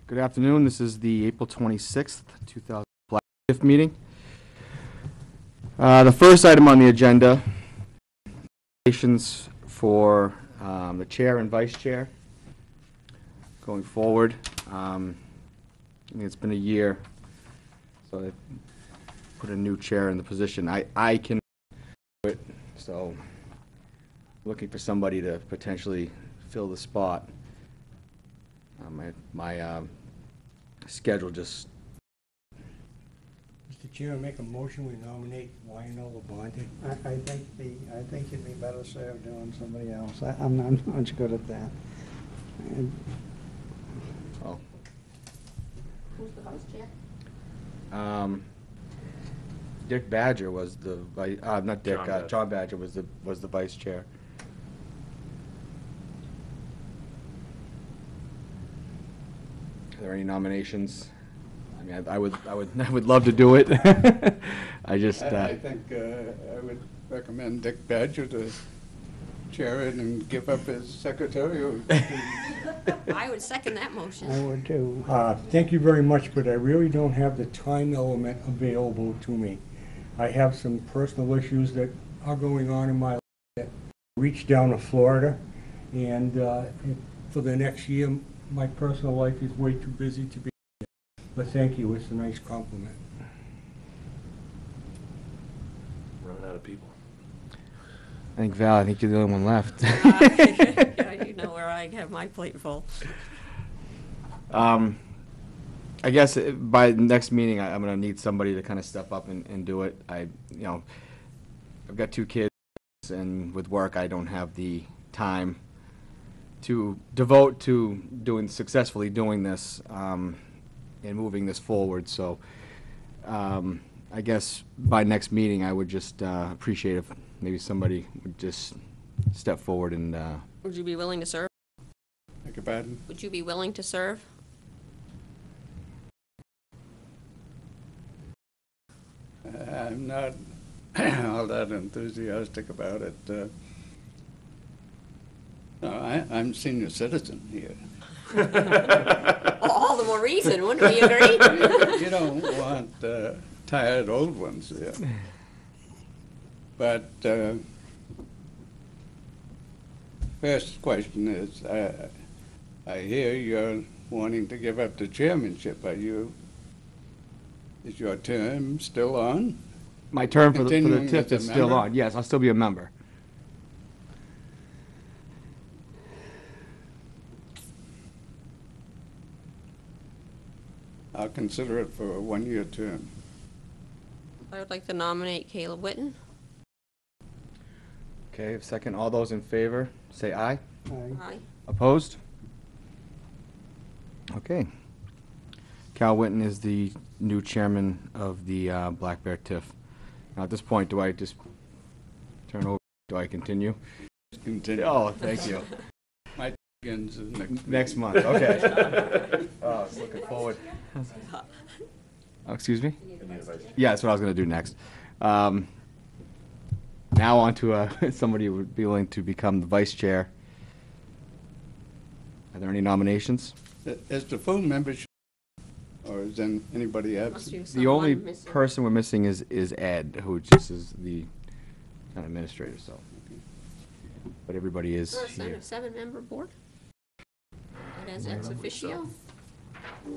Good afternoon. This is the April 26th, 2005 TIFF meeting. The first item on the agenda, nominations for the chair and vice chair going forward. I mean, it's been a year, so they put a new chair in the position. I can do it, so looking for somebody to potentially fill the spot. My schedule just... Mr. Chair, I make a motion we nominate Lionel Labonte. I think you'd be better served doing somebody else. I'm not much good at that. Oh. Who's the vice chair? Dick Badger was the not Dick. John Badger. John Badger was the vice chair. Are there any nominations? I mean, I would love to do it. I just. I think I would recommend Dick Badger to chair it and give up his secretarial. I would second that motion. I would too. Thank you very much, but I really don't have the time element available to me. I have some personal issues that are going on in my life that reach down to Florida, and for the next year, my personal life is way too busy to be here. But thank you, it's a nice compliment. Running out of people. I think Val. I think you're the only one left. Yeah, you know where I have my plate full. I guess by the next meeting, I'm going to need somebody to kind of step up and do it. I've got 2 kids, and with work, I don't have the time to devote to successfully doing this and moving this forward. So I guess by next meeting, I would just appreciate if maybe somebody would just step forward and... Would you be willing to serve? Beg your pardon? Would you be willing to serve? I'm not all that enthusiastic about it. No, I'm senior citizen here. Well, all the more reason, wouldn't we agree? You don't want tired old ones here. But first question is, I hear you're wanting to give up the chairmanship. Is your term still on? My term for the Continuing TIFF as a is still member? on. Yes, I'll still be a member. I'll consider it for a 1-year term. I would like to nominate Caleb Whitten. Okay, second. All those in favor, say aye. Aye. Opposed? Okay. Cal Winton is the new chairman of the Black Bear TIFF. Now, at this point, do I just turn over? Do I continue? Continue. Oh, thank you. My begins Next month, okay. Oh, I was looking forward. Oh, excuse me? Yeah, that's what I was going to do next. Now on to somebody who would be willing to become the vice chair. Are there any nominations? Is the full membership, or is then anybody Must absent? be The someone only missing. person we're missing is Ed, who just is the town administrator, so. But everybody is Or a here. 7-member board? It has ex officio?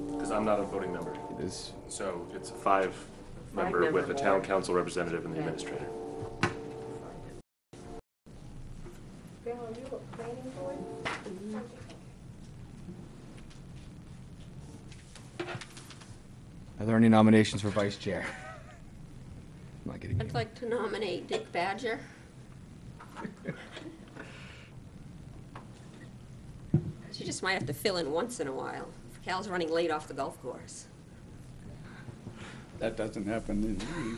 Because I'm not a voting member. It is. So it's a 5-member Five-member with a town board. council representative and the Okay. administrator. Are there any nominations for vice chair? I'm not getting I'd like to nominate Dick Badger. She just might have to fill in once in a while. If Cal's running late off the golf course. That doesn't happen in the evening.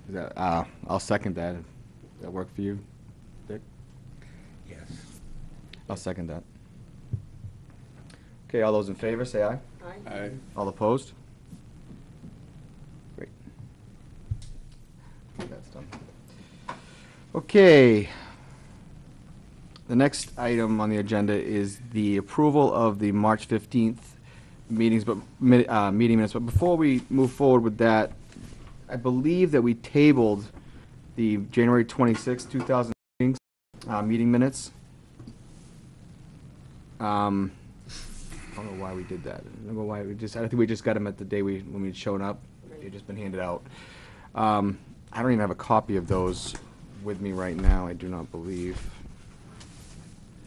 Is that, I'll second that. Does that work for you, Dick? Yes. I'll second that. Okay, all those in favor, say aye. I All opposed? Great. That's done. Okay. The next item on the agenda is the approval of the March 15th meeting minutes. But before we move forward with that, I believe that we tabled the January 26th, 2000 meeting minutes. I don't know why we did that. I don't know why I think we just got them at the day when we'd shown up. They'd just been handed out. I don't even have a copy of those with me right now, I do not believe.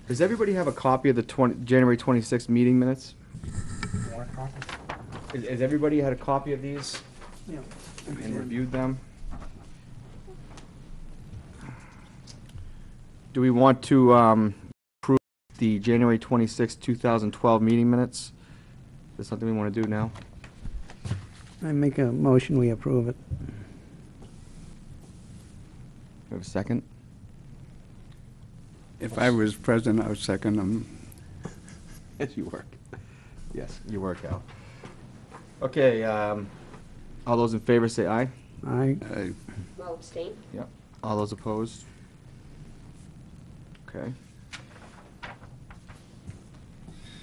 Does everybody have a copy of the January 26th meeting minutes? Want a copy? Has everybody had a copy of these Yeah. and reviewed them? Do we want to approve the January 26th, 2012 meeting minutes? Is that something we want to do now? I make a motion, we approve it. We have a second? If I was present, I would second them. Yes, you work. Yes, you work out. Okay, all those in favor say aye. Aye. Well, abstain. Yep. All those opposed? Okay.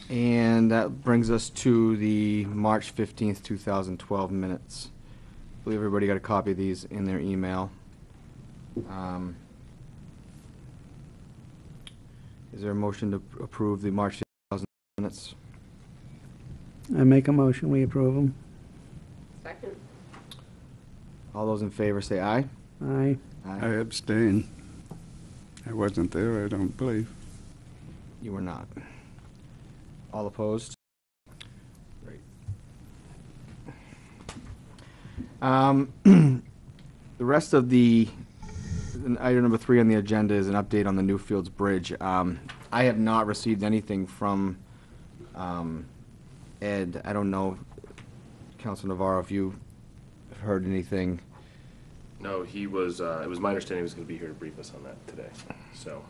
And that brings us to the March 15th, 2012 minutes. I believe everybody got a copy of these in their email. Is there a motion to approve the March 2000 minutes? I make a motion, we approve them. Second. All those in favor say aye. Aye. I abstain. I wasn't there, I don't believe. You were not. All opposed? Great. The rest of item number 3 on the agenda is an update on the Newfields Bridge. I have not received anything from Ed. I don't know, Councilor Navarro, if you have heard anything. No, he was, it was my understanding he was going to be here to brief us on that today. So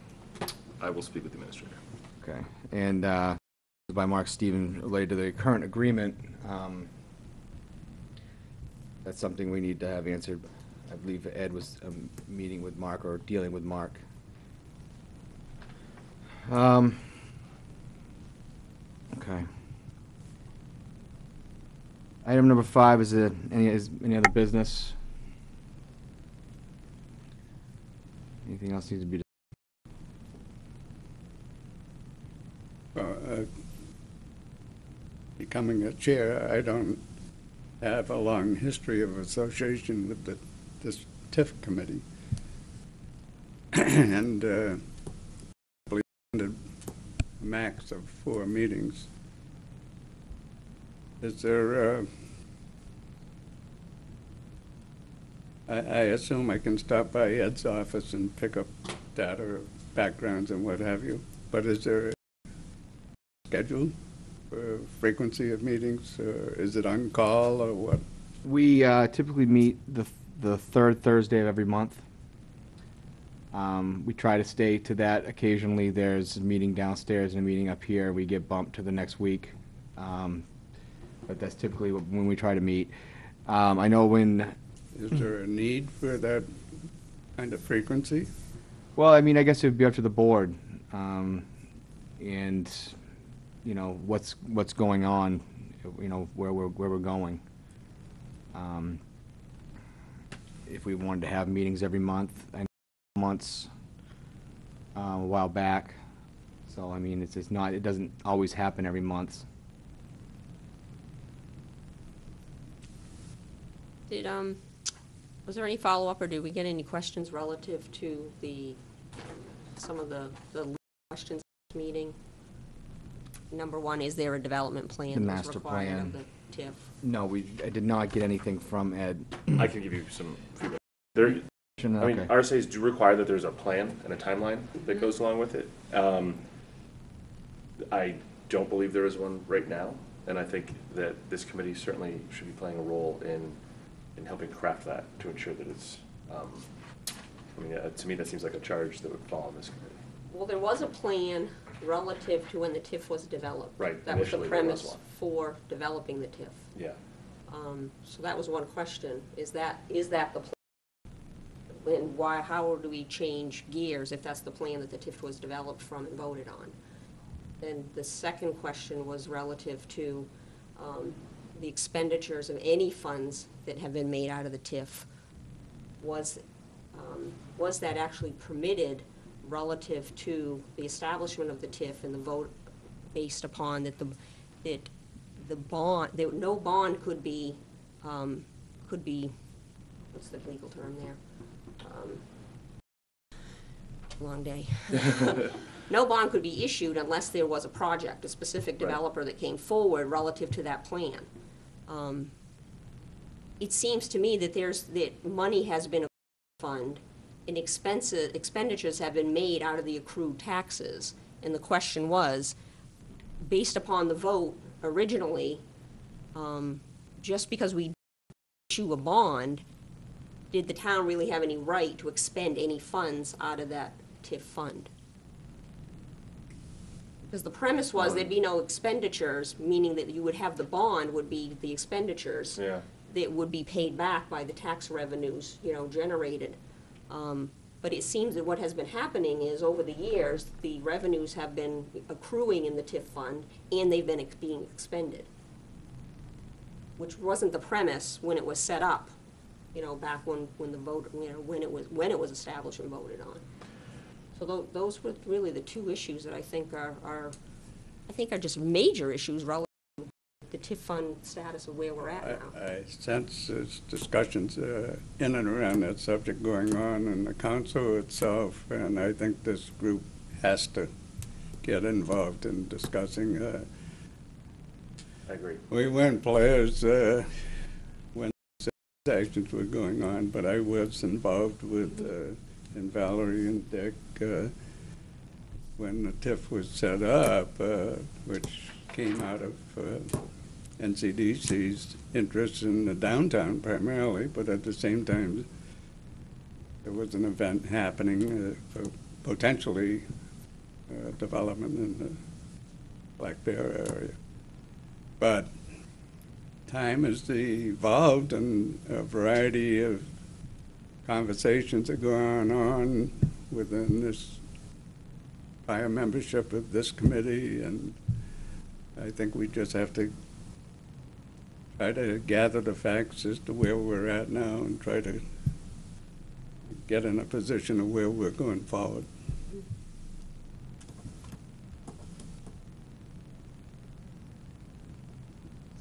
I will speak with the administrator. Okay. And by Mark Stephen related to the current agreement, that's something we need to have answered. I believe Ed was meeting with Mark or dealing with Mark. Okay. Item number 5 is any other business? Anything else needs to be? Becoming a chair, I don't have a long history of association with this TIFF committee. And I believe a max of 4 meetings. Is there, I assume I can stop by Ed's office and pick up data, backgrounds and what have you, but is there a schedule for frequency of meetings? Is it on call or what? We typically meet the third Thursday of every month. We try to stay to that. Occasionally, there's a meeting downstairs and a meeting up here. We get bumped to the next week. But that's typically when we try to meet. I know when... Is there a need for that kind of frequency? Well, I mean, I guess it would be up to the board. And, you know, what's going on, you know, where we're going. If we wanted to have meetings every month, I know months a while back. So, I mean, it's not, it doesn't always happen every month. Was there any follow-up, or did we get any questions relative to some of the questions at this meeting? Number 1, is there a development plan The that was master required plan. of the TIF? No, I did not get anything from Ed. I can give you some feedback. I mean, Okay. RSA's do require that there's a plan and a timeline that goes along with it. I don't believe there is one right now, and I think that this committee certainly should be playing a role in helping craft that to ensure that it's, I mean, to me, that seems like a charge that would fall on this committee. Well, there was a plan relative to when the TIF was developed. Right, That was the initially there was premise one. for developing the TIF. Yeah. So that was one question. Is that the plan? And why, how do we change gears if that's the plan that the TIF was developed from and voted on? And the second question was relative to the expenditures of any funds that have been made out of the TIF. Was that actually permitted relative to the establishment of the TIF and the vote based upon that the bond, no bond could be, what's the legal term there? Long day. No bond could be issued unless there was a project, a specific developer that came forward relative to that plan. It seems to me that money has been fund and expenditures have been made out of the accrued taxes. And the question was, based upon the vote originally, just because we issue a bond, did the town really have any right to expend any funds out of that TIF fund? Because the premise was there'd be no expenditures, meaning that you would have the bond would be the expenditures that would be paid back by the tax revenues, generated. But it seems that what has been happening is over the years, the revenues have been accruing in the TIF fund and they've been being expended, which wasn't the premise when it was set up, back when the vote, when it was established and voted on. So those were really the two issues that I think are just major issues relative to the TIF fund status of where we're at now. I sense there's discussions in and around that subject going on in the council itself, and I think this group has to get involved in discussing. I agree. We weren't players when actions were going on, but I was involved with, and Valerie and Dick, when the TIF was set up, which came out of NCDC's interest in the downtown primarily, but at the same time, there was an event happening for potentially development in the Black Bear area. But time has evolved and a variety of conversations are going on within this prior membership of this committee, and I think we just have to try to gather the facts as to where we're at now and try to get in a position of where we're going forward.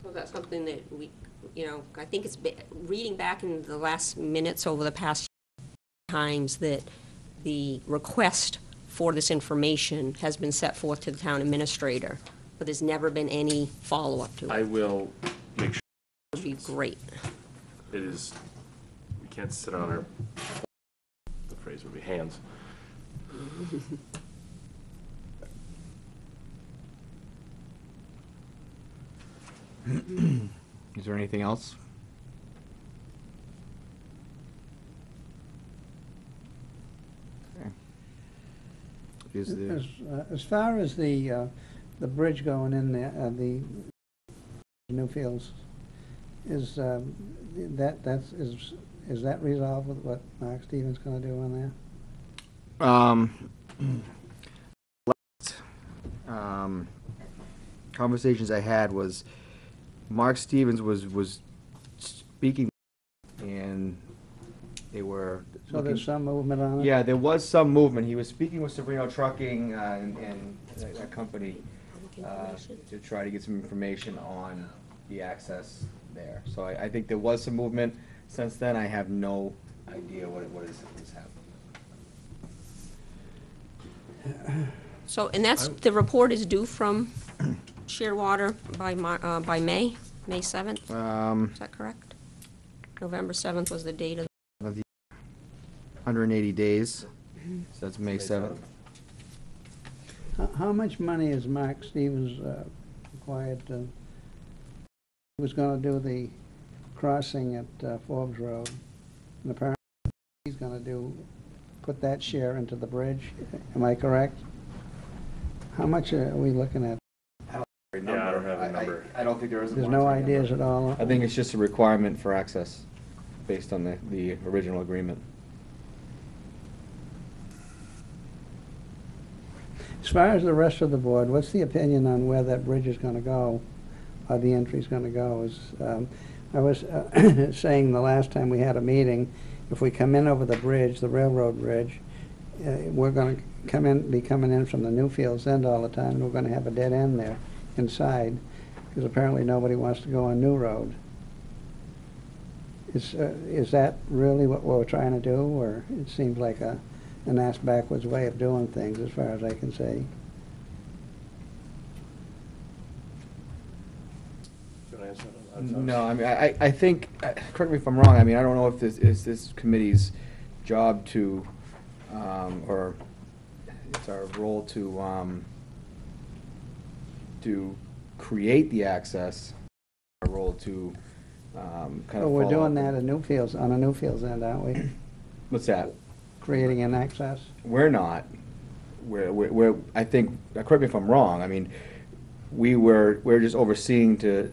So that's something that we, I think it's been, reading back in the last minutes over the past times that the request for this information has been set forth to the town administrator, but there's never been any follow-up to it. I will make sure That would be great. it is, we can't sit on our, the phrase would be hands. Is there anything else? Okay. Is there, As far as the bridge going in there, the Newfields, is that resolved with what Mark Stevens gonna do on there? Conversations I had was Mark Stevens was speaking, and they were So there's some movement on it? yeah, there was some movement. He was speaking with Sabrino Trucking and that company to try to get some information on the access there. So I think there was some movement. Since then, I have no idea what is happening. So, and that's, the report is due from Shearwater by May 7th? Is that correct? November 7th was the date of 180 days, so that's May 7th. How much money is Mark Stevens required to, he was gonna do the crossing at Forbes Road, and apparently he's gonna put that share into the bridge, am I correct? How much are we looking at? Yeah, I don't have a number. I don't think there is a There's no monetary ideas number. at all? I think it's just a requirement for access, based on the original agreement. As far as the rest of the board, what's the opinion on where that bridge is gonna go, or the entry's gonna go? I was saying the last time we had a meeting, if we come in over the bridge, the railroad bridge, we're gonna be coming in from the Newfields End all the time, and we're gonna have a dead end there inside, because apparently nobody wants to go on New Road. Is that really what we're trying to do, or it seems like an ass-backwards way of doing things, as far as I can say? Do you want to answer that? No, I mean, I think, correct me if I'm wrong, I mean, I don't know if this is this committee's job to, or it's our role to create the access, our role to kind of Well, we're follow doing up. that at Newfields, on a Newfields End, aren't we? What's that? Creating an access? We're not. We're, I think, correct me if I'm wrong, I mean, we're just overseeing to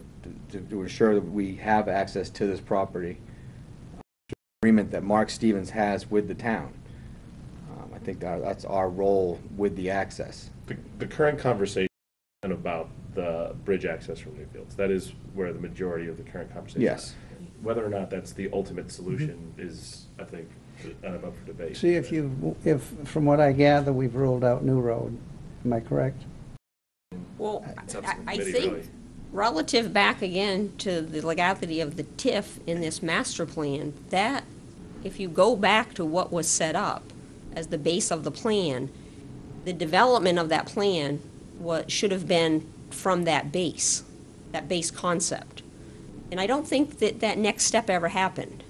ensure that we have access to this property. Agreement that Mark Stevens has with the town. I think that's our role with the access. The current conversation about the bridge access from Newfields, that is where the majority of the current conversation Yes. is. Whether or not that's the ultimate solution is, I think, up for debate. See, if, from what I gather, we've ruled out New Road, am I correct? Well, It's up to the I committee, think, really. relative back again to the legality of the TIF in this master plan, that, if you go back to what was set up as the base of the plan, the development of that plan should have been from that base concept. And I don't think that next step ever happened.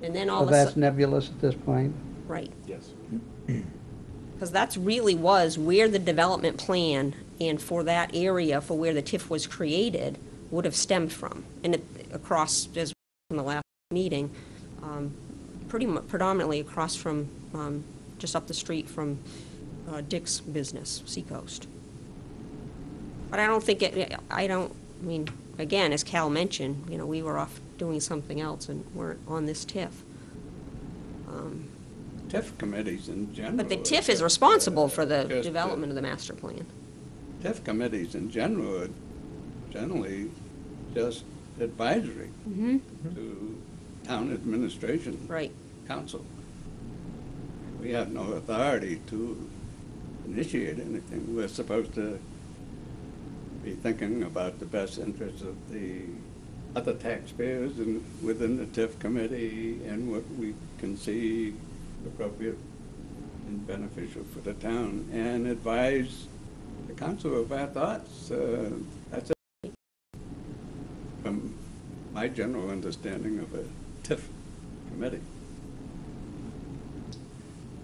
And then all Well, of a that's sudden, nebulous at this point. right. Yes. Because that's really was where the development plan and for that area, for where the TIF was created, would have stemmed from. And across, as from the last meeting, predominantly across from, just up the street from Dick's business, Seacoast. But I don't think I mean, again, as Cal mentioned, we were off doing something else and weren't on this TIF. TIF committees in general. But the TIF is responsible for the Just, development of the master plan. TIF committees in general are generally just advisory to town administration. Right. Council. We have no authority to initiate anything. We're supposed to be thinking about the best interests of the other taxpayers and within the TIF committee and what we can see appropriate and beneficial for the town, and advise the council of our thoughts. That's it. From my general understanding of a TIF committee.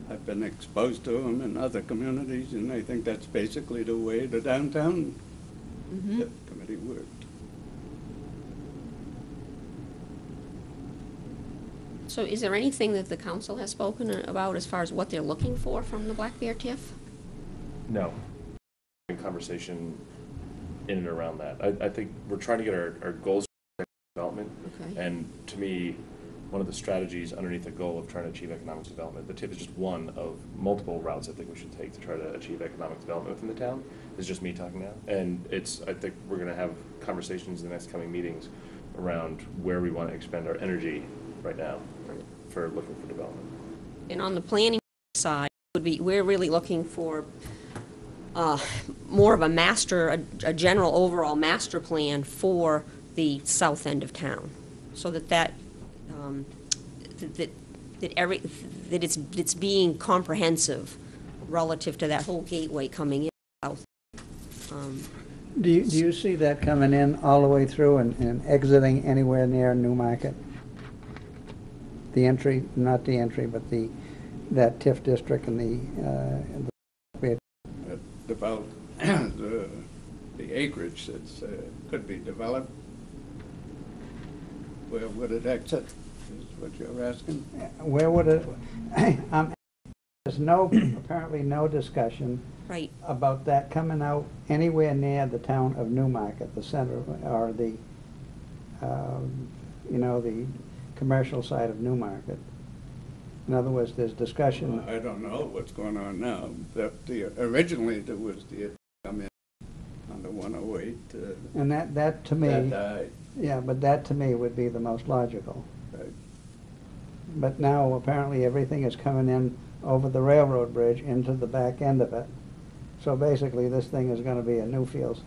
I've been exposed to them in other communities, and I think that's basically the way the downtown TIF committee worked. So is there anything that the council has spoken about as far as what they're looking for from the Black Bear TIF? No. Conversation in and around that. I think we're trying to get our goals for development. Okay. And to me, one of the strategies underneath the goal of trying to achieve economic development, the TIF is just one of multiple routes I think we should take to try to achieve economic development within the town. It's just me talking now. And I think we're going to have conversations in the next coming meetings around where we want to expend our energy right now for looking for development. And on the planning side, we're really looking for more of a general overall master plan for the south end of town, so that it's being comprehensive relative to that whole gateway coming in south. Do you see that coming in all the way through and exiting anywhere near Newmarket? The entry, not the entry, but that TIF district and the Develop the acreage that could be developed. Where would it exit, is what you're asking? where would it, there's apparently no discussion Right. about that coming out anywhere near the town of Newmarket, the center, or the, the commercial side of Newmarket. In other words, there's discussion. I don't know what's going on now. Originally, there was the come in on the 108. And that to me, That died. yeah, but that to me would be the most logical. Right. But now apparently everything is coming in over the railroad bridge into the back end of it. So basically, this thing is going to be a Newfields.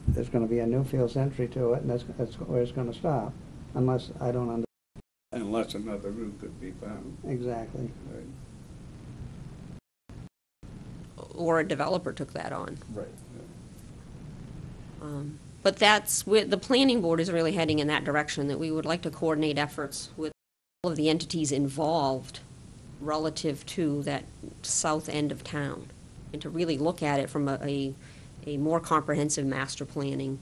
There's going to be a Newfields entry to it, and that's where it's going to stop, unless I don't understand. Unless another route could be found. Exactly. Right. Or a developer took that on. Right. But that's where the planning board is really heading in that direction, that we would like to coordinate efforts with all of the entities involved relative to that south end of town, and to really look at it from a more comprehensive master planning,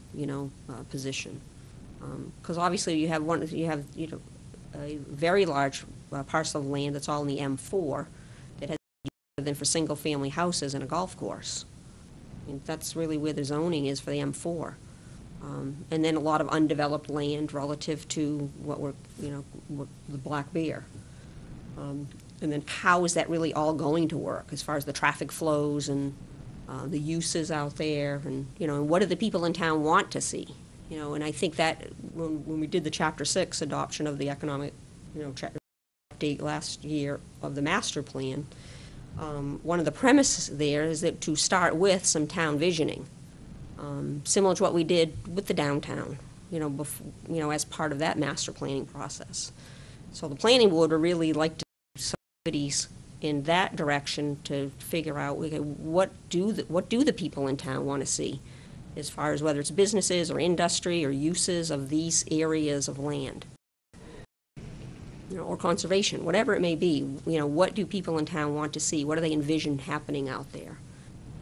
position. Because obviously you have a very large parcel of land that's all in the M4 that has than for single-family houses and a golf course. I mean, that's really where the zoning is for the M4. And then a lot of undeveloped land relative to what the Black Bear. And then how is that really all going to work as far as the traffic flows and the uses out there, and and what do the people in town want to see? And I think that when we did the Chapter 6 adoption of the economic, update last year of the master plan, one of the premises there is that to start with some town visioning, similar to what we did with the downtown, as part of that master planning process. So the planning board would really like to do some activities in that direction to figure out, okay, what do the people in town want to see, as far as whether it's businesses or industry or uses of these areas of land, or conservation, whatever it may be. What do people in town want to see? What do they envision happening out there?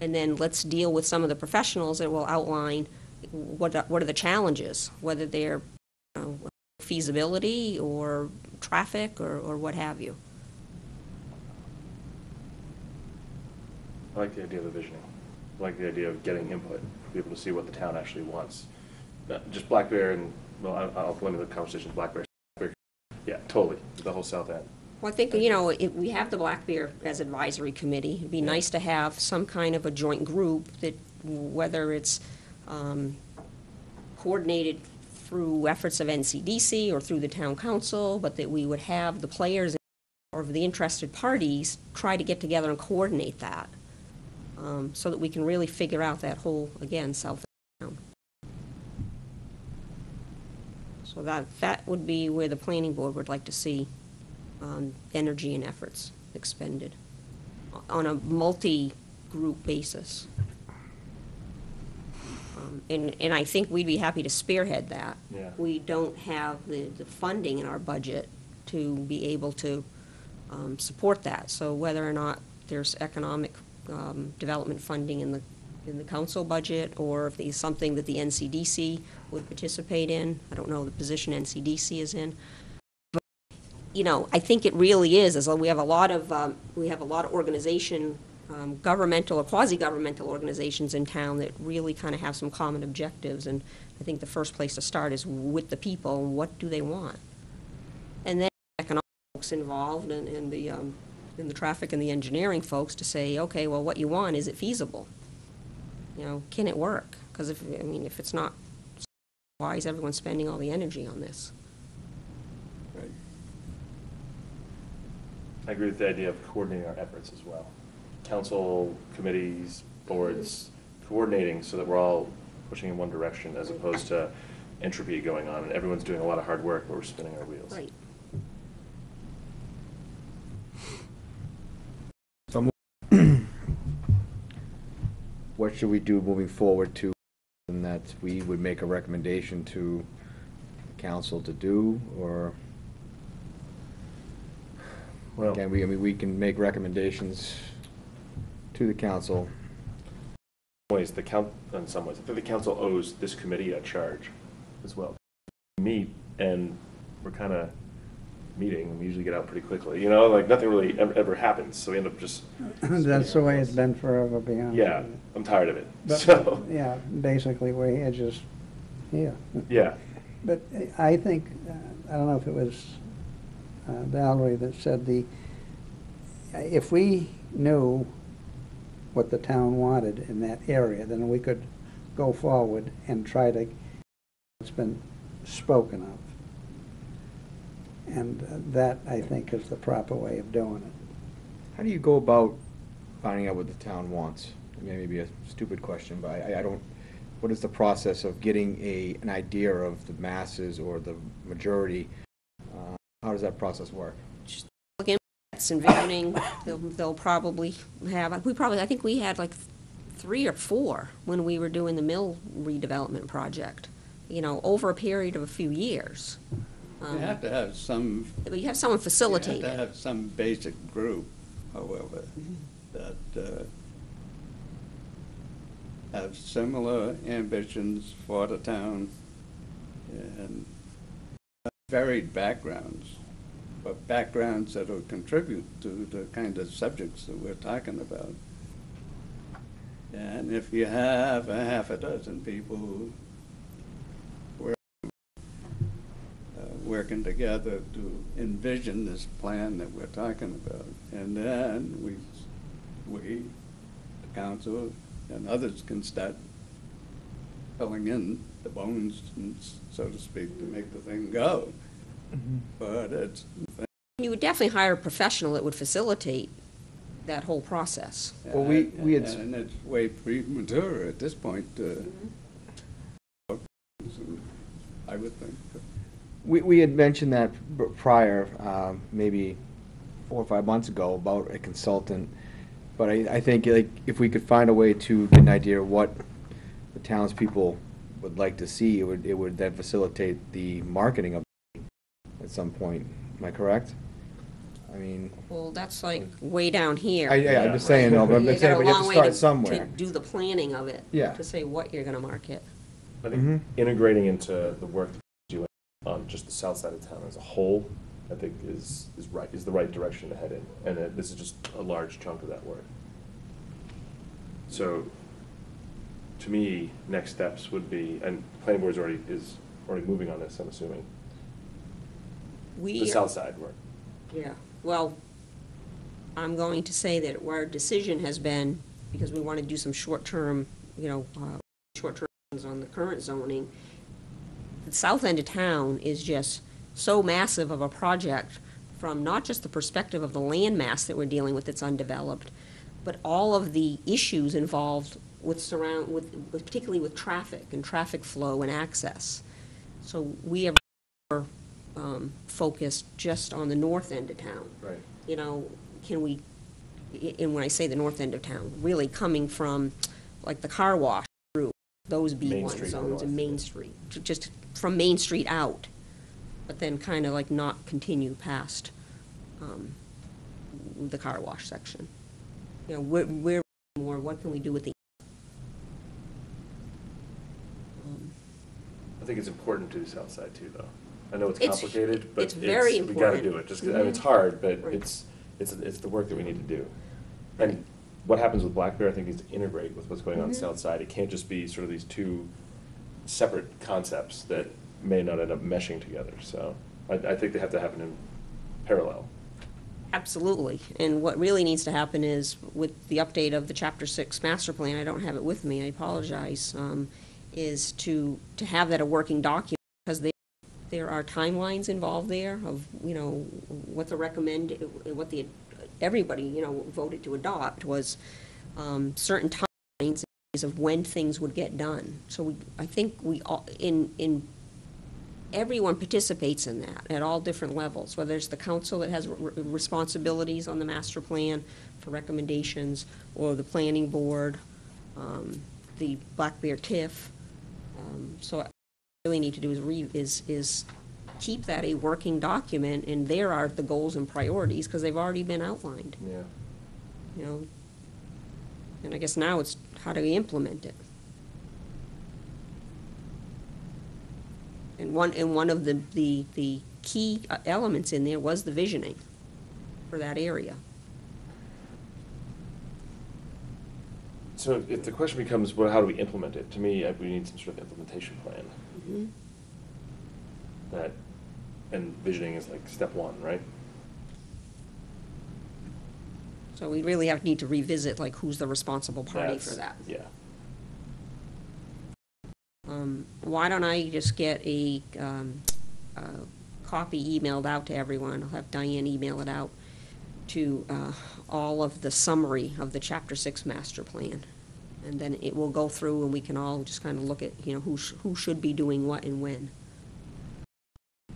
And then let's deal with some of the professionals that will outline what are the challenges, whether they're feasibility or traffic or what have you. I like the idea of the visioning. I like the idea of getting input, be able to see what the town actually wants. Just Black Bear and, well, I'll limit the conversation to Black Bear. Yeah, totally, the whole south end. Well, I think, if we have the Black Bear as advisory committee, it'd be nice to have some kind of a joint group that, whether it's coordinated through efforts of NCDC or through the town council, but that we would have the players or the interested parties try to get together and coordinate that, so that we can really figure out that whole, again, south town. So that would be where the planning board would like to see energy and efforts expended on a multi-group basis. And I think we'd be happy to spearhead that. Yeah. We don't have the funding in our budget to be able to support that. So whether or not there's economic development funding in the council budget, or if there's something that the NCDC would participate in, I don't know the position NCDC is in. But, I think it really is, as we have a lot of organization, governmental or quasi-governmental organizations in town that really kind of have some common objectives, and I think the first place to start is with the people. What do they want? And then economic folks involved, and the traffic and the engineering folks to say, okay, well, what you want, is it feasible? Can it work? Because if it's not, why is everyone spending all the energy on this? Right. I agree with the idea of coordinating our efforts as well. Council, committees, boards, coordinating so that we're all pushing in one direction, as opposed to entropy going on and everyone's doing a lot of hard work but we're spinning our wheels. Right. What should we do moving forward to, and that we would make a recommendation to council to do, or? Well, Again, we can make recommendations to the council. in some ways, I think the council owes this committee a charge as well. We meet and we're kind of meeting, and we usually get out pretty quickly, nothing really ever happens, so we end up just. That's the way it's been forever, beyond. Yeah, I'm tired of it, But, so. yeah, basically, we're here just here. Yeah, But I think, I don't know if it was Valerie that said if we knew what the town wanted in that area, then we could go forward and try to, it's been spoken of. And that, I think, is the proper way of doing it. How do you go about finding out what the town wants? It may be a stupid question, but I don't, what is the process of getting an idea of the masses or the majority? How does that process work? Just looking at envisioning, they'll probably have, I think we had like 3 or 4 when we were doing the mill redevelopment project, you know, over a period of a few years. You have to have some. But you have someone facilitate You have it. to have some basic group, however, that have similar ambitions for the town and varied backgrounds, but backgrounds that will contribute to the kind of subjects that we're talking about. And if you have a half a dozen people who working together to envision this plan that we're talking about, and then we, the council and others can start filling in the bones, so to speak, to make the thing go. But it's. You would definitely hire a professional that would facilitate that whole process. Well, we had. And it's way premature at this point, I would think. We had mentioned that prior, maybe 4 or 5 months ago, about a consultant. But I think, like, if we could find a way to get an idea of what the townspeople would like to see, it would then facilitate the marketing of it at some point. Am I correct? I mean. Well, that's like way down here. I'm just saying, no, but I'm You saying got a we have long to way start somewhere. to do the planning of it. Yeah. To say what you're gonna market. I think integrating into the work that we're doing on just the south side of town as a whole, I think is the right direction to head in, and this is just a large chunk of that work. So, to me, next steps would be, and planning board's already moving on this, I'm assuming. The south side work. Yeah, well, I'm going to say that our decision has been, because we want to do some short-term, short-term on the current zoning, the south end of town is just so massive of a project from not just the perspective of the land mass that we're dealing with that's undeveloped, but all of the issues involved with particularly with traffic and traffic flow and access. So we are focused just on the north end of town. Right. You know, and when I say the north end of town, really coming from like the car wash through those Main B1 Street zones north, and Main yeah. Street, just from Main Street out, but then kind of like not continue past the car wash section. You know, we're more, what can we do with the I think it's important to the south side too, though. I know it's It's- complicated, but it's very we gotta important. do it, just 'cause, I mean, it's hard, but Right. it's the work that we need to do. And what happens with Black Bear, I think, needs to integrate with what's going on the south side. It can't just be sort of these two separate concepts that may not end up meshing together, so I think they have to happen in parallel. Absolutely, and what really needs to happen is, with the update of the Chapter 6 master plan, I don't have it with me, I apologize, is to have that a working document, because there are timelines involved there of, you know, what everybody, you know, voted to adopt was certain timelines of when things would get done. So I think we all, everyone participates in that at all different levels, whether it's the council that has responsibilities on the master plan for recommendations, or the planning board, the Black Bear TIFF. So what we really need to do is keep that a working document, and there are the goals and priorities, because they've already been outlined, Yeah. you know. And I guess now it's how do we implement it? And one of the key elements in there was the visioning for that area. So if the question becomes, well, how do we implement it? To me, we need some sort of implementation plan. And visioning is like step one, right? So we really need to revisit, like, who's the responsible party for that. Yeah. Why don't I just get a copy emailed out to everyone? I'll have Diane email it out to all of the summary of the Chapter 6 master plan. And then it will go through and we can all just kind of look at, you know, who should be doing what and when. I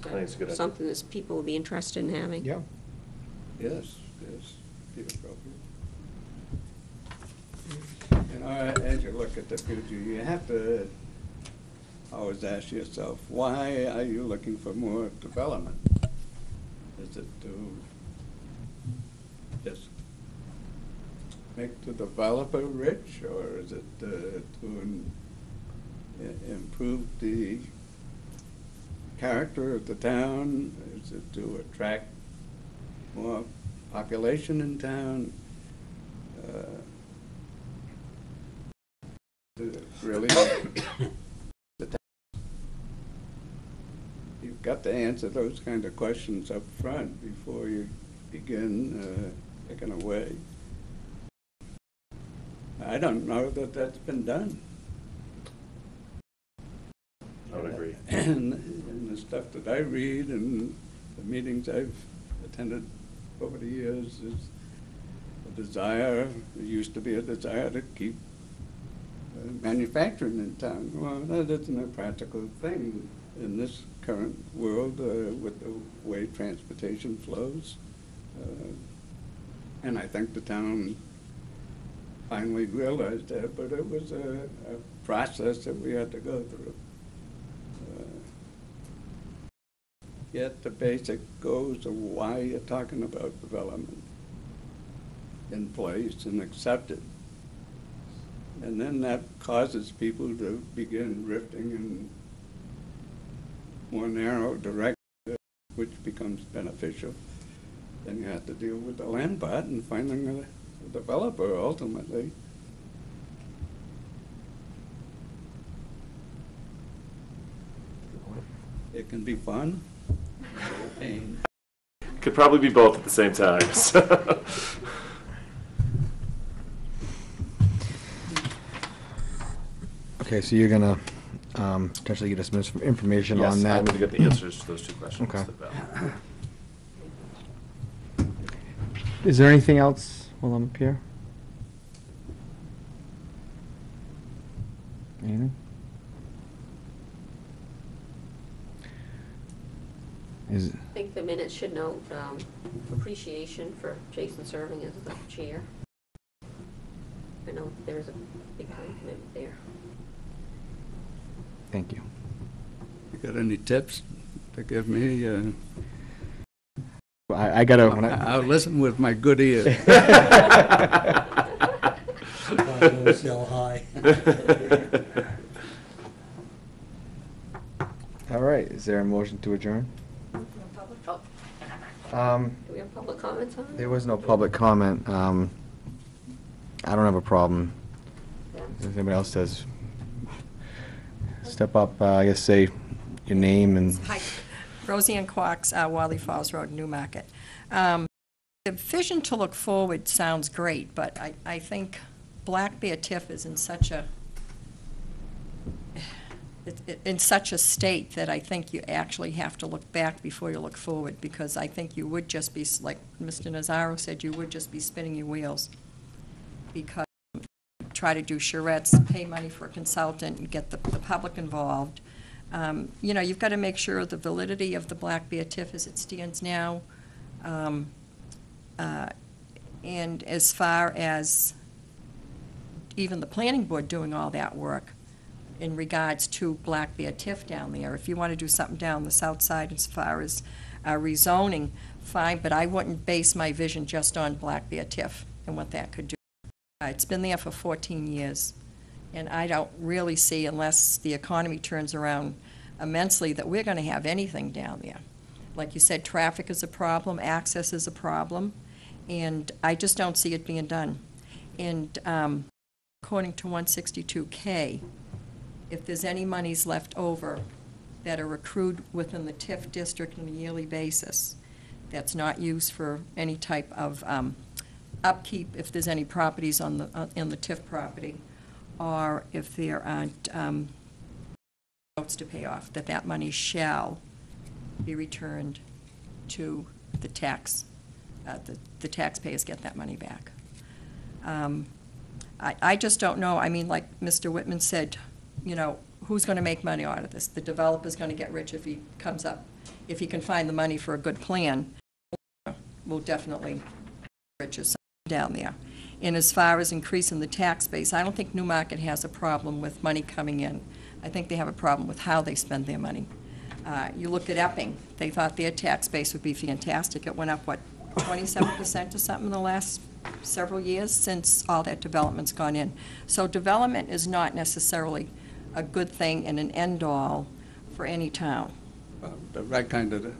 think it's a good idea. Something that people will be interested in having. Yeah. Yes, be appropriate. You know, as you look at the future, you have to always ask yourself, why are you looking for more development? Is it to just make the developer rich, or is it to improve the character of the town? Is it to attract more population in town? Really, you've got to answer those kind of questions up front before you begin picking away. I don't know that that's been done. I would agree. And the stuff that I read and the meetings I've attended over the years is a desire, there used to be a desire to keep manufacturing in town. Well, that isn't a practical thing in this current world with the way transportation flows. And I think the town finally realized that, but it was a process that we had to go through. Yet the basic goes of why you're talking about development in place and accepted. And then that causes people to begin drifting in more narrow direction, which becomes beneficial. Then you have to deal with the land part and finding a developer ultimately. It can be fun, pain. Could probably be both at the same time. So. Okay, so you're gonna potentially get us some information Yes, on that? I'm going to get the answers to those two questions. Okay. to Val. Is there anything else while I'm up here? Anything? Is, I think the minutes should note appreciation for Jason serving as the chair. I know there's a big commitment there. thank you. You got any tips to give me? I gotta, when I, I'll listen with my good ears. Sell high. all right, is there a motion to adjourn? Do we have public comments on it? There was no public comment. I don't have a problem. Yeah. If anybody else does, step up, I guess say your name and, Hi, Roseanne Quox, Wally Falls Road, Newmarket. The vision to look forward sounds great, but I think Black Bear TIFF is in such a state that I think you actually have to look back before you look forward, because I think you would just be, like Mr. Nazaro said, you would just be spinning your wheels. Because try to do charrettes, pay money for a consultant, and get the public involved. You know, you've got to make sure the validity of the Black Bear TIFF as it stands now. And as far as even the planning board doing all that work in regards to Black Bear TIFF down there. If you want to do something down the south side as far as rezoning, fine, but I wouldn't base my vision just on Black Bear TIFF and what that could do. It's been there for 14 years, and I don't really see, unless the economy turns around immensely, that we're going to have anything down there. Like you said, traffic is a problem, access is a problem, and I just don't see it being done. And according to 162K, if there's any monies left over that are accrued within the TIF district on a yearly basis, that's not used for any type of upkeep, if there's any properties on the, in the TIF property, or if there aren't notes to pay off, that money shall be returned to the tax, the taxpayers get that money back. I just don't know, I mean, like Mr. Whitman said, you know, who's going to make money out of this? The developer's going to get rich if he comes up, if he can find the money for a good plan. Will definitely rich or something down there. And as far as increasing the tax base, I don't think Newmarket has a problem with money coming in. I think they have a problem with how they spend their money. You look at Epping, they thought their tax base would be fantastic. It went up, what, 27% or something in the last several years since all that development's gone in. So development is not necessarily a good thing and an end-all for any town. Well, the right kind of,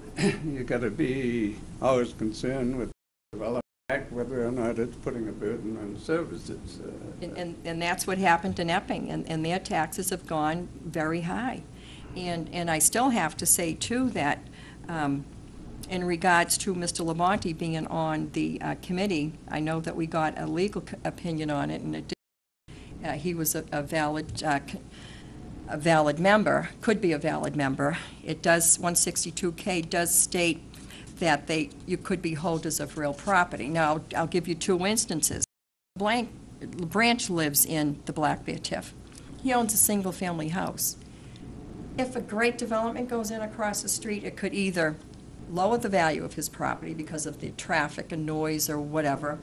you gotta be always concerned with development, whether or not it's putting a burden on services. And that's what happened in Epping, and their taxes have gone very high. And I still have to say, too, that in regards to Mr. Labonte being on the committee, I know that we got a legal opinion on it, and it did, he was a valid member, could be a valid member. It does, 162K does state that you could be holders of real property. Now, I'll give you two instances. Branch lives in the Black Bear TIF. He owns a single-family house. If a great development goes in across the street, it could either lower the value of his property because of the traffic and noise or whatever,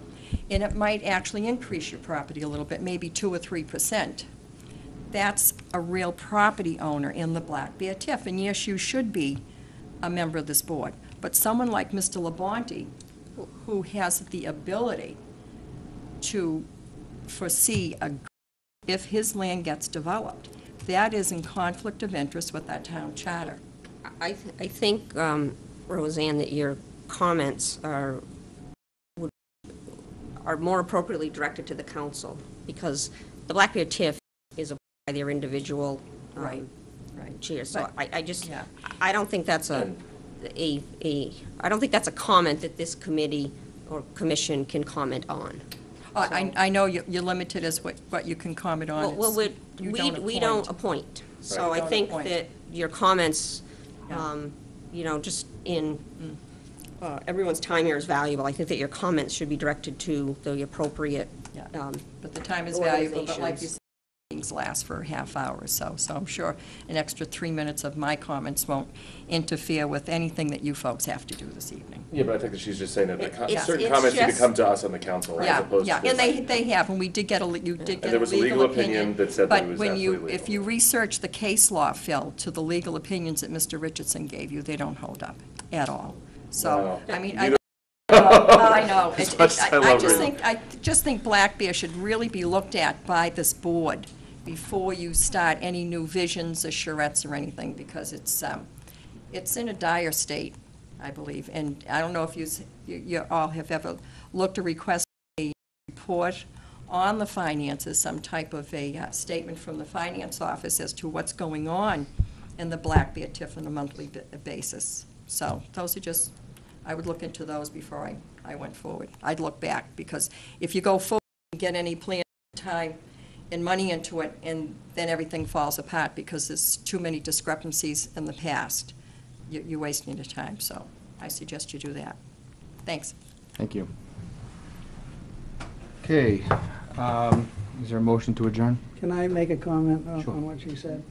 and it might actually increase your property a little bit, maybe 2 or 3%. That's a real property owner in the Black Bear TIF, and yes, you should be a member of this board. But someone like Mr. Labonte, who has the ability to foresee if his land gets developed, that is in conflict of interest with that town charter. I think, Roseanne, that your comments are more appropriately directed to the council, because the Black Bear TIF is by their individual Right. chairs. So But- I just, yeah. I don't think that's I don't think that's a comment that this committee or commission can comment on. I know you're limited as what you can comment on. Well, You we don't appoint. So Right. I think Don't appoint. that your comments, Yeah. you know, just in, everyone's time here is valuable. I think that your comments should be directed to the appropriate Yeah. But the time is valuable, but like you organizations. said, meetings last for a half hour or so. So I'm sure an extra 3 minutes of my comments won't interfere with anything that you folks have to do this evening. Yeah, but I think that she's just saying that It's- certain it's comments need to just- come to us on the council, as Yeah, opposed yeah, to. and they have, and we did get you did get And there was a legal opinion that said that it was But when absolutely if legal. you research the case law, Phil, to the legal opinions that Mr. Richardson gave you, they don't hold up at all. So, Wow. I mean, You I know. As much as I love reading. I just think Black Bear should really be looked at by this board before you start any new visions or charrettes or anything, because it's in a dire state, I believe. And I don't know if you all have ever looked or requested a report on the finances, some type of a statement from the finance office as to what's going on in the Black Bear TIF on a monthly basis. So those are just, I would look into those before I went forward. I'd look back, because if you go forward and get any plan, time, and money into it, and then everything falls apart because there's too many discrepancies in the past, you're wasting your time. So I suggest you do that. Thanks. Thank you. Okay, is there a motion to adjourn? Can I make a comment Sure. on what she said?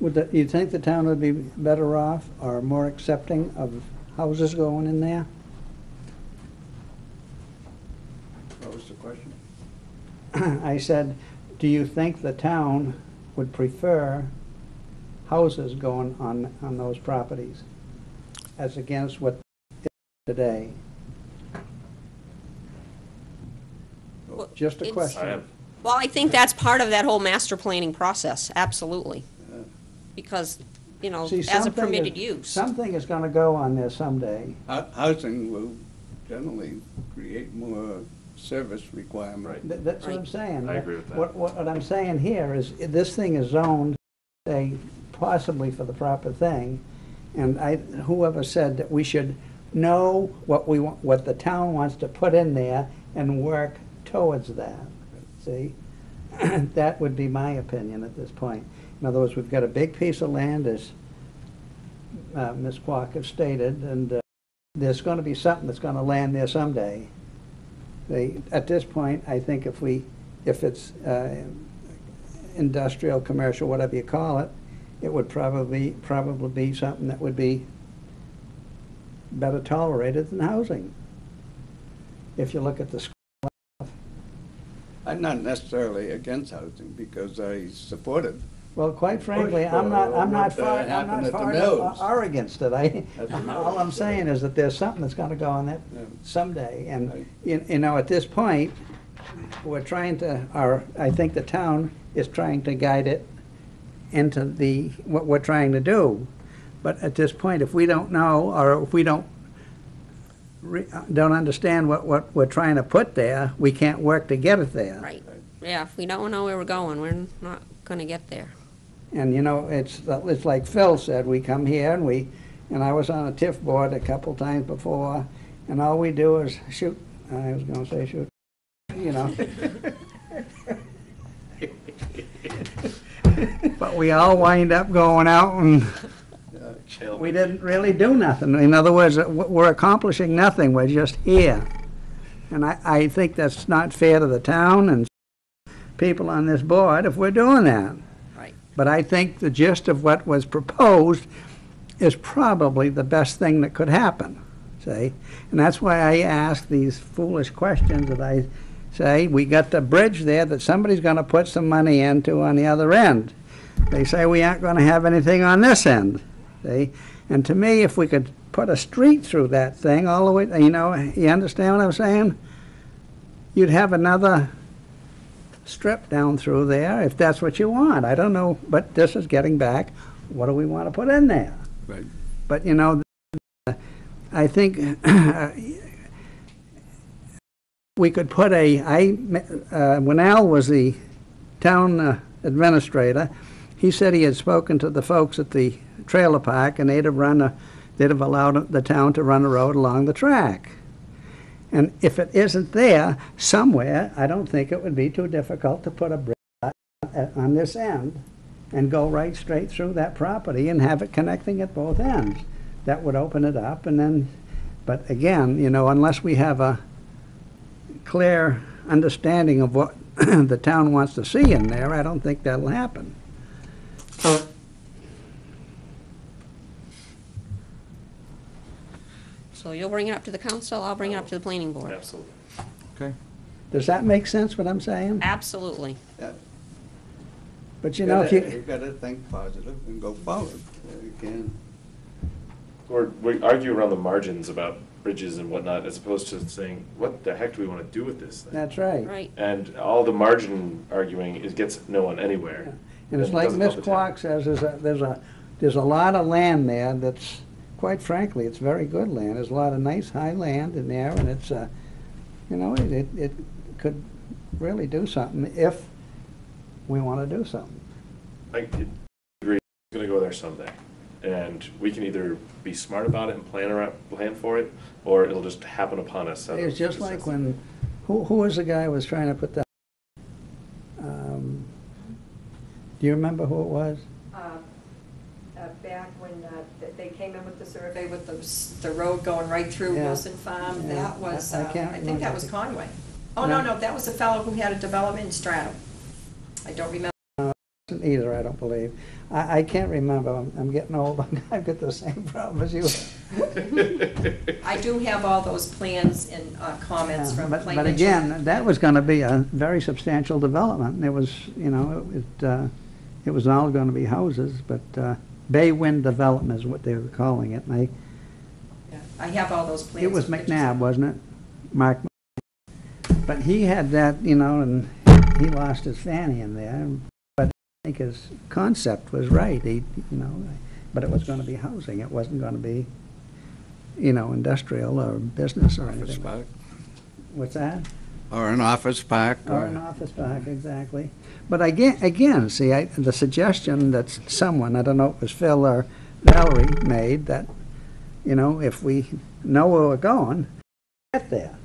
You think the town would be better off or more accepting of houses going in there? What was the question? I said, do you think the town would prefer houses going on those properties as against what is today? Well, Just a it's- question. Well, I think that's part of that whole master planning process, absolutely. Because, you know, See, as a something permitted is- use. Something is gonna go on there someday. Housing will generally create more service requirements. That's what I'm Right. saying. I agree with that. What I'm saying here is, this thing is zoned, say, possibly for the proper thing, and whoever said that we should know what the town wants to put in there and work towards that, see? That would be my opinion at this point. In other words, we've got a big piece of land, as Ms. Kwok has stated, and there's going to be something that's going to land there someday. At this point, I think if it's industrial, commercial, whatever you call it, it would probably be something that would be better tolerated than housing. If you look at the I'm not necessarily against housing because I support it. Well, quite frankly, Push I'm not for far, what happened at the or mills. against it. At the mills. All I'm saying is that there's something that's gonna go on that Yeah. someday. And, you know, at this point, we're trying to, or I think the town is trying to guide it into what we're trying to do. But at this point, if we don't know, or if we don't understand what we're trying to put there, we can't work to get it there. Right. Yeah, if we don't know where we're going, we're not gonna get there. And, you know, it's like Phil said, we come here and I was on a TIFF board a couple times before, and all we do is shoot, I was gonna say shoot, you know. But we all wind up going out and we didn't really do nothing. In other words, we're accomplishing nothing, we're just here. And I think that's not fair to the town and people on this board if we're doing that. Right. But I think the gist of what was proposed is probably the best thing that could happen, see? And that's why I ask these foolish questions that I say, we got the bridge there that somebody's gonna put some money into on the other end. They say we aren't gonna have anything on this end, see? And to me, if we could put a street through that thing all the way, you know, you understand what I'm saying? You'd have another strip down through there, if that's what you want. I don't know, but this is getting back, what do we want to put in there? Right. But, you know, I think we could put when Al was the town administrator, he said he had spoken to the folks at the trailer park, and they'd have allowed the town to run a road along the track. And if it isn't there somewhere, I don't think it would be too difficult to put a bridge on this end and go right straight through that property and have it connecting at both ends. That would open it up, and then, but again, you know, unless we have a clear understanding of what the town wants to see in there, I don't think that'll happen. So you'll bring it up to the council, I'll bring it up to the planning board. Absolutely. Okay. Does that make sense, what I'm saying? Absolutely. Yeah. But you know, if you, You've got to think positive and go forward. You can. Or we argue around the margins about bridges and whatnot, as opposed to saying, what the heck do we want to do with this thing? that's right. Right. And all the margin arguing gets no one anywhere. And it's it like doesn't Ms. help the town. Clark says, there's a lot of land there that's, quite frankly, it's very good land. There's a lot of nice high land in there, and it's, you know, it could really do something if we want to do something. I agree, it's gonna go there someday. And we can either be smart about it and plan for it, or it'll just happen upon us. It's just like when, who was the guy who was trying to put that, do you remember who it was? Back when they came in with the survey with the road going right through Yeah. Wilson Farm, Yeah. that was, I I can't think remember. that was Conway. Oh, No. no, that was the fellow who had a development in Stratham. I don't remember. Either, I don't believe. I can't remember. I'm getting old. I've got the same problem as you. I do have all those plans and comments from But planning. again, that was going to be a very substantial development. And it was, you know, it was all going to be houses, but Bay Wind Development is what they were calling it. And Yeah, I have all those plans. it was and pictures. McNabb, wasn't it? Mark. But he had that, you know, and he lost his fanny in there. But I think his concept was right. He, you know, but it was going to be housing. It wasn't going to be, you know, industrial or business or Office anything. park. What's that? Or an office park. Or an office park, exactly. But again, see, the suggestion that someone, I don't know if it was Phil or Valerie, made that, you know, if we know where we're going, get there.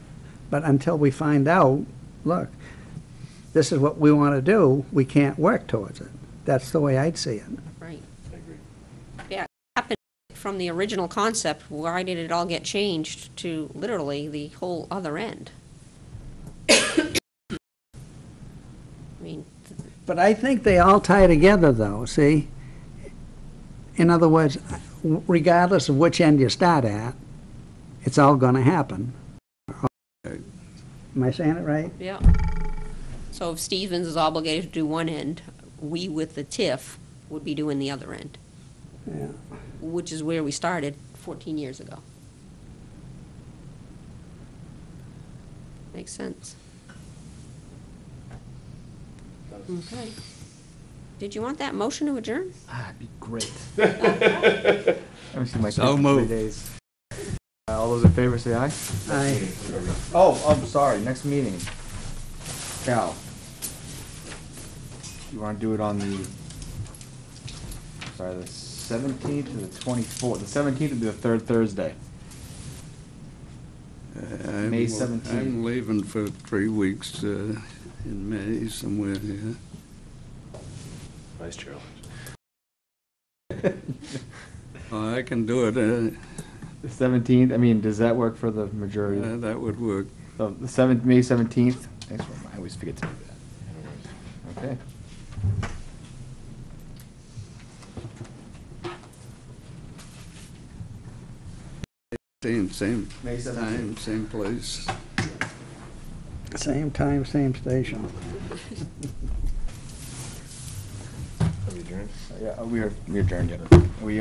But until we find out, look, this is what we want to do, we can't work towards it. That's the way I'd see it. Right. I agree. Yeah, happened from the original concept, why did it all get changed to literally the whole other end? I mean, But I think they all tie together, though, see? In other words, regardless of which end you start at, it's all going to happen. Am I saying it right? yeah. So if Stevens is obligated to do one end, we with the TIFF would be doing the other end, Yeah. which is where we started 14 years ago. Makes sense. Okay. Did you want that motion to adjourn? That'd be great. Let me see my So 3 moved. days. All those in favor say aye. Aye. Oh, I'm sorry, next meeting. Cal. You wanna do it on the, sorry, the 17th to the 24th? The 17th would be the third Thursday. May 17th. I'm leaving for 3 weeks in May, somewhere here. Vice Chair. Oh, I can do it, The 17th, I mean, does that work for the majority? that would work. So the 7th, May 17th? Thanks for, I always forget to do that. Okay. Same May 17th. time, same place. Same time, same station. Are we adjourned? Yeah, we adjourned, yeah. We,